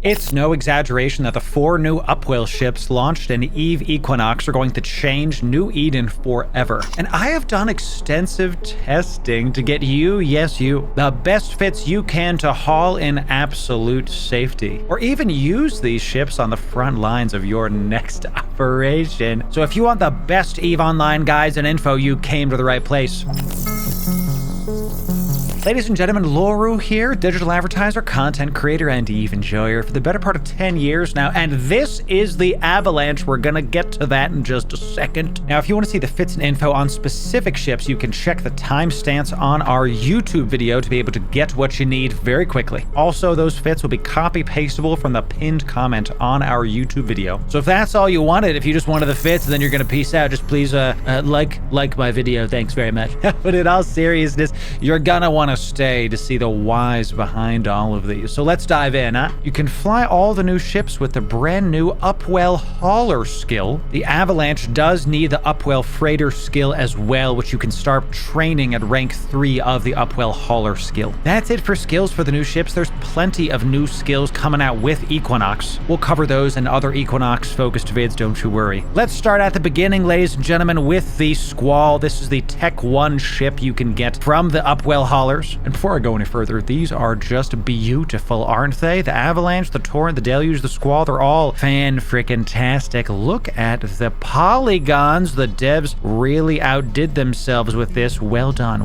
It's no exaggeration that the 4 new Upwell ships launched in Eve Equinox are going to change New Eden forever. And I have done extensive testing to get you, yes you, the best fits you can to haul in absolute safety, or even use these ships on the front lines of your next operation. So if you want the best EVE Online guides and info, you came to the right place. Ladies and gentlemen, Loru here, digital advertiser, content creator, and EVE enjoyer for the better part of 10 years now, and this is the Avalanche. We're gonna get to that in just a second. Now, if you want to see the fits and info on specific ships, you can check the timestamps on our YouTube video to be able to get what you need very quickly. Also, those fits will be copy-pastable from the pinned comment on our YouTube video. So if that's all you wanted, if you just wanted the fits, then you're gonna peace out. Just please like my video. Thanks very much. But in all seriousness, you're gonna want to stay to see the whys behind all of these. So let's dive in, huh? You can fly all the new ships with the brand new Upwell hauler skill. The Avalanche does need the Upwell freighter skill as well, which you can start training at rank 3 of the Upwell hauler skill. That's it for skills for the new ships. There's plenty of new skills coming out with Equinox. We'll cover those in other Equinox focused vids, don't you worry. Let's start at the beginning, ladies and gentlemen, with the Squall. This is the Tech 1 ship you can get from the Upwell haulers. And before I go any further, these are just beautiful, aren't they? The Avalanche, the Torrent, the Deluge, the Squall, they're all fan-frickin-tastic. Look at the polygons. The devs really outdid themselves with this. Well done,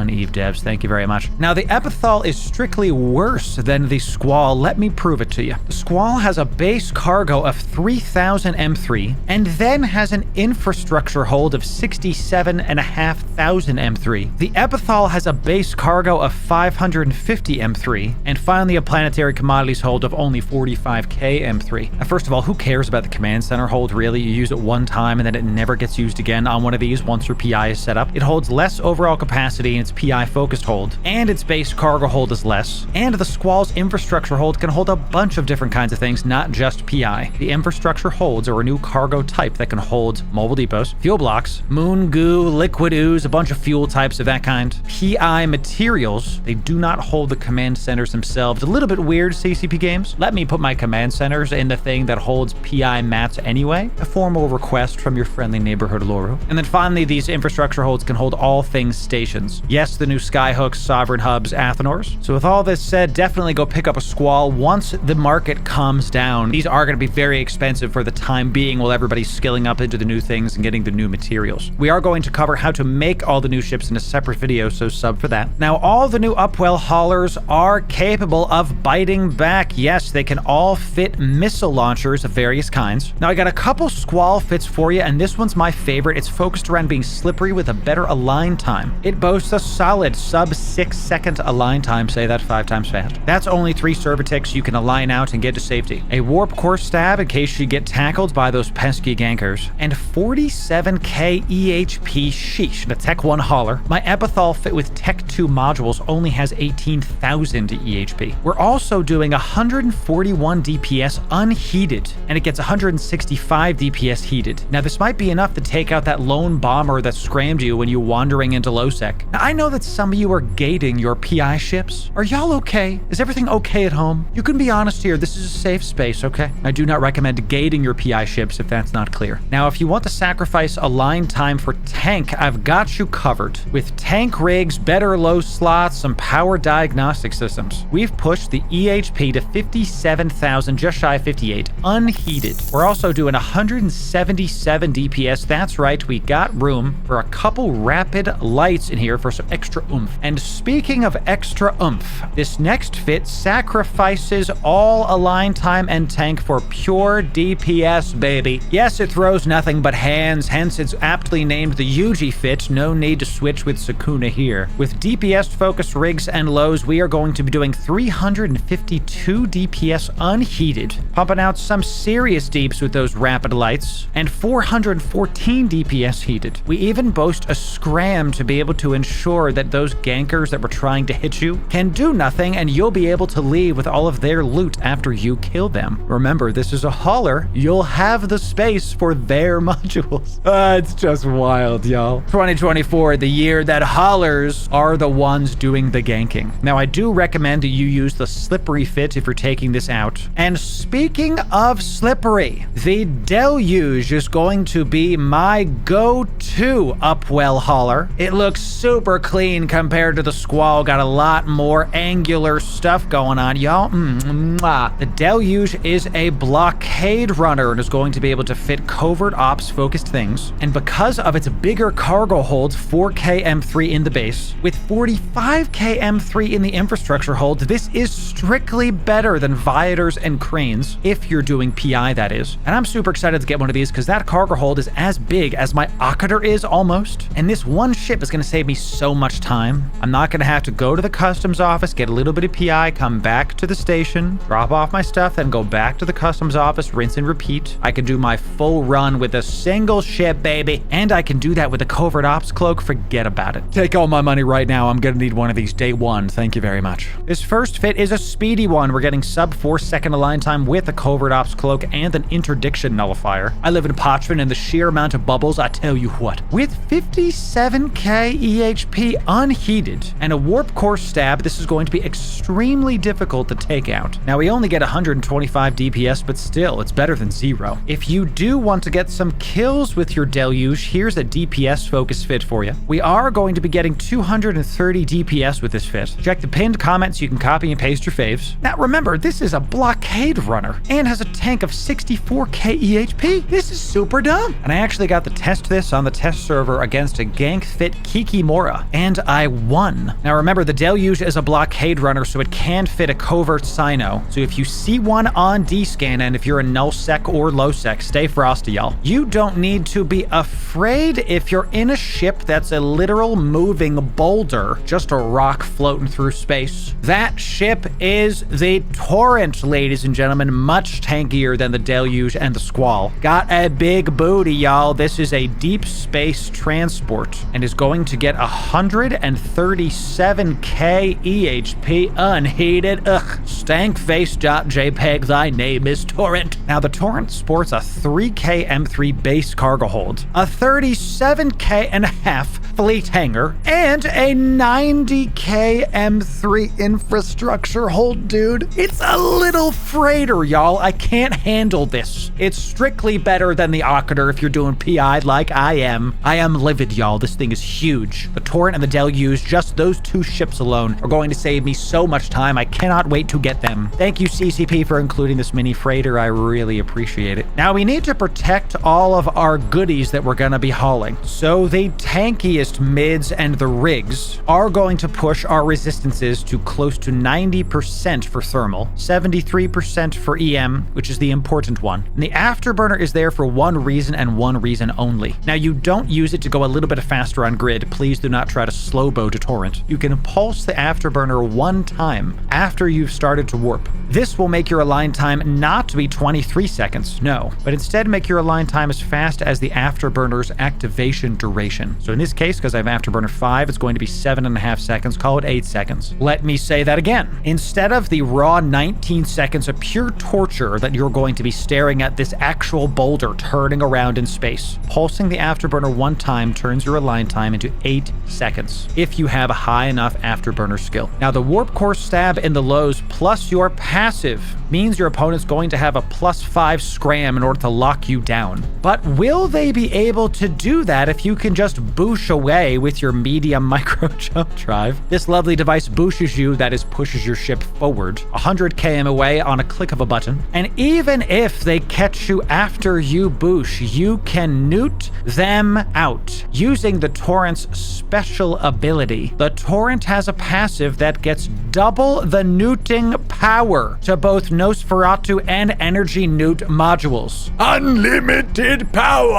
EVE devs. Thank you very much. Now, the Epithal is strictly worse than the Squall. Let me prove it to you. The Squall has a base cargo of 3,000 M3 and then has an infrastructure hold of 67,500 M3. The Epithal has a base cargo of 550 M3, and finally a planetary commodities hold of only 45k M3. Now, first of all, who cares about the command center hold, really? You use it one time and then it never gets used again on one of these once your PI is set up. It holds less overall capacity in its PI focused hold, and its base cargo hold is less, and the Squall's infrastructure hold can hold a bunch of different kinds of things, not just PI. The infrastructure holds are a new cargo type that can hold mobile depots, fuel blocks, moon goo, liquid ooze, a bunch of fuel types of that kind. PI materials, they do not hold the command centers themselves. A little bit weird, CCP games. Let me put my command centers in the thing that holds PI mats anyway. A formal request from your friendly neighborhood Loru. And then finally, these infrastructure holds can hold all things stations. Yes, the new Skyhooks, Sovereign Hubs, Athenors. So with all this said, definitely go pick up a Squall once the market calms down. These are going to be very expensive for the time being while everybody's skilling up into the new things and getting the new materials. We are going to cover how to make all the new ships in a separate video, so sub for that. Now, all the new Upwell haulers are capable of biting back. Yes, they can all fit missile launchers of various kinds. Now, I got a couple Squall fits for you, and this one's my favorite. It's focused around being slippery with a better align time. It boasts a solid sub 6-second align time, say that 5 times fast. That's only 3 servitics you can align out and get to safety. A warp core stab in case you get tackled by those pesky gankers, and 47k EHP. Sheesh, the Tech 1 hauler. My Epithal fit with Tech 2 modules only has 18,000 EHP. We're also doing 141 DPS unheated, and it gets 165 DPS heated. Now, this might be enough to take out that lone bomber that scrammed you when you wandering into low-sec. Now, I know that some of you are gating your PI ships. Are y'all okay? Is everything okay at home? You can be honest here. This is a safe space, okay? I do not recommend gating your PI ships if that's not clear. Now, if you want to sacrifice align time for tank, I've got you covered. With tank rigs, better low slots, some power diagnostic systems. We've pushed the EHP to 57,000, just shy of 58, unheated. We're also doing 177 DPS. That's right, we got room for a couple rapid lights in here for some extra oomph. And speaking of extra oomph, this next fit sacrifices all align time and tank for pure DPS, baby. Yes, it throws nothing but hands, hence it's aptly named the Yuji fit. No need to switch with Sukuna here. With DPS focused rigs and lows, we are going to be doing 352 DPS unheated, pumping out some serious deeps with those rapid lights, and 414 DPS heated. We even boast a scram to be able to ensure that those gankers that were trying to hit you can do nothing, and you'll be able to leave with all of their loot after you kill them. Remember, this is a hauler. You'll have the space for their modules. It's just wild, y'all. 2024, the year that haulers are the one ones doing the ganking. Now, I do recommend that you use the slippery fit if you're taking this out. And speaking of slippery, the Deluge is going to be my go-to Upwell hauler. It looks super clean compared to the Squall. Got a lot more angular stuff going on, y'all. The Deluge is a blockade runner and is going to be able to fit covert ops focused things. And because of its bigger cargo holds, 4K M3 in the base, with 45K M3 in the infrastructure hold, this is strictly better than Viators and Cranes, if you're doing PI, that is. And I'm super excited to get one of these because that cargo hold is as big as my Occator is almost. And this one ship is going to save me so much time. I'm not going to have to go to the customs office, get a little bit of PI, come back to the station, drop off my stuff, then go back to the customs office, rinse and repeat. I can do my full run with a single ship, baby. And I can do that with a covert ops cloak. Forget about it. Take all my money right now. I'm going to need one of these day one. Thank you very much. This first fit is a speedy one. We're getting sub 4-second align time with a covert ops cloak and an interdiction nullifier. I live in Pochman, and the sheer amount of bubbles, I tell you what. With 57k EHP unheated and a warp core stab, this is going to be extremely difficult to take out. Now, we only get 125 DPS, but still, it's better than 0. If you do want to get some kills with your Deluge, here's a DPS focus fit for you. We are going to be getting 230 DPS with this fit. Check the pinned comments, you can copy and paste your faves. Now remember, this is a blockade runner and has a tank of 64k EHP. This is super dumb. And I actually got to test this on the test server against a gank fit Kikimora, and I won. Now remember, the Deluge is a blockade runner, so it can fit a covert Sino. So if you see one on D-scan, and if you're a null sec or low sec, stay frosty, y'all. You don't need to be afraid if you're in a ship that's a literal moving boulder, just a rock floating through space. That ship is the Torrent, ladies and gentlemen, much tankier than the Deluge and the Squall. Got a big booty, y'all. This is a deep space transport and is going to get 137k EHP unheated. Stankface.jpg, thy name is Torrent. Now, the Torrent sports a 3k M3 base cargo hold, a 37k and a half fleet hangar, and a 90k M3 infrastructure hold, dude. It's a little freighter, y'all. I can't handle this. It's strictly better than the Occator if you're doing PI like I am. I am livid, y'all. This thing is huge. The Torrent and the Deluge, just those two ships alone, are going to save me so much time. I cannot wait to get them. Thank you, CCP, for including this mini freighter. I really appreciate it. Now, we need to protect all of our goodies that we're going to be hauling. So the tankiest mids and the rigs are going to push our resistances to close to 90% for thermal, 73% for EM, which is the important one. And the afterburner is there for one reason and one reason only. Now, you don't use it to go a little bit faster on grid. Please do not try to slow bow to Torrent. You can pulse the afterburner one time after you've started to warp. This will make your align time not to be 23 seconds, no, but instead make your align time as fast as the afterburner's activation duration. So in this case, because I have afterburner 5, it's going to be 7.5 seconds. Call it 8 seconds. Let me say that again. Instead of the raw 19 seconds of pure torture that you're going to be staring at this actual boulder turning around in space, pulsing the afterburner one time turns your align time into 8 seconds if you have a high enough afterburner skill. Now, the warp core stab in the lows plus your passive means your opponent's going to have a +5 scram in order to lock you down. But will they be able to do that if you can just boosh away with your medium micro jump drive? This lovely device booshes you, that is, pushes your ship forward 100 km away on a click of a button. And even if they catch you after you boosh, you can newt them out using the Torrent's special ability. The Torrent has a passive that gets double the newting power to both Nosferatu and Energy Newt modules. Unlimited power!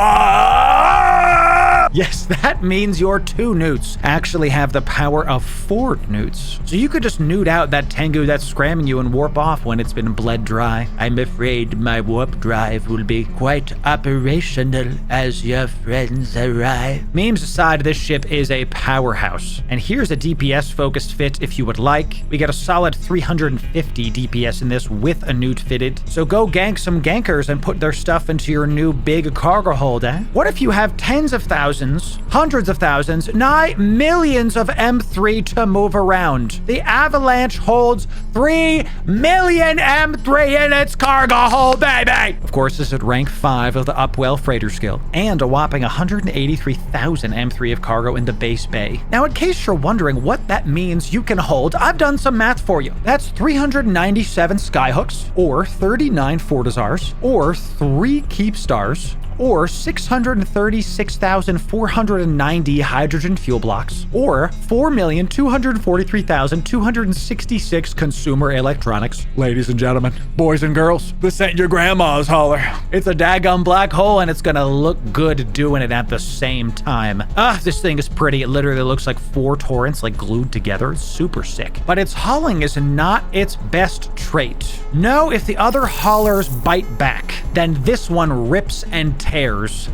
Yes, that means your 2 newts actually have the power of 4 newts. So you could just newt out that Tengu that's scramming you and warp off when it's been bled dry. I'm afraid my warp drive will be quite operational as your friends arrive. Memes aside, this ship is a powerhouse. And here's a DPS focused fit if you would like. We get a solid 350 DPS in this with a newt fitted. So go gank some gankers and put their stuff into your new big cargo hold, eh? What if you have tens of thousands thousands, hundreds of thousands, nigh millions of M3 to move around. The Avalanche holds 3 million M3 in its cargo hold, baby! Of course, this is at rank 5 of the Upwell freighter skill, and a whopping 183,000 M3 of cargo in the base bay. Now, in case you're wondering what that means you can hold, I've done some math for you. That's 397 skyhooks, or 39 Fortizars, or 3 Keep Stars, or 636,490 hydrogen fuel blocks, or 4,243,266 consumer electronics. Ladies and gentlemen, boys and girls, this ain't your grandma's holler. It's a daggum black hole, and it's gonna look good doing it at the same time. This thing is pretty. It literally looks like 4 torrents like glued together. It's super sick. But its hauling is not its best trait. No, if the other haulers bite back, then this one rips and tears.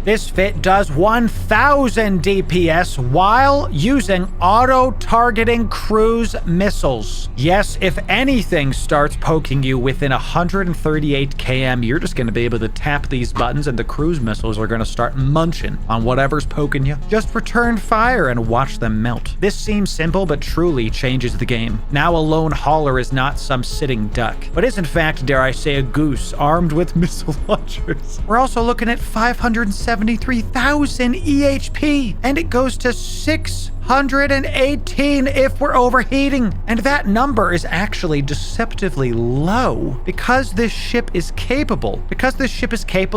This fit does 1,000 DPS while using auto-targeting cruise missiles. Yes, if anything starts poking you within 138 km, you're just going to be able to tap these buttons and the cruise missiles are going to start munching on whatever's poking you. Just return fire and watch them melt. This seems simple, but truly changes the game. Now a lone hauler is not some sitting duck, but is in fact, dare I say, a goose armed with missile launchers. We're also looking at 573,000 EHP, and it goes to 618 if we're overheating. And that number is actually deceptively low because this ship is capable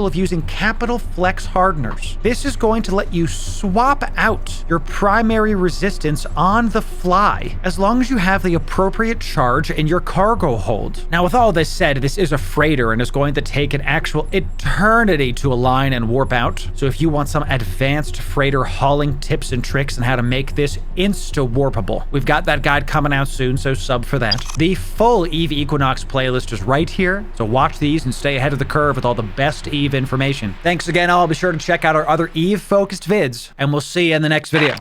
of using capital flex hardeners. This is going to let you swap out your primary resistance on the fly as long as you have the appropriate charge in your cargo hold. Now, with all this said, this is a freighter and is going to take an actual eternity to align and warp out. So if you want some advanced freighter hauling tips and tricks on how to make this insta-warpable, we've got that guide coming out soon, so sub for that. The full EVE Equinox playlist is right here, so watch these and stay ahead of the curve with all the best EVE information. Thanks again all. Be sure to check out our other EVE-focused vids, and we'll see you in the next video.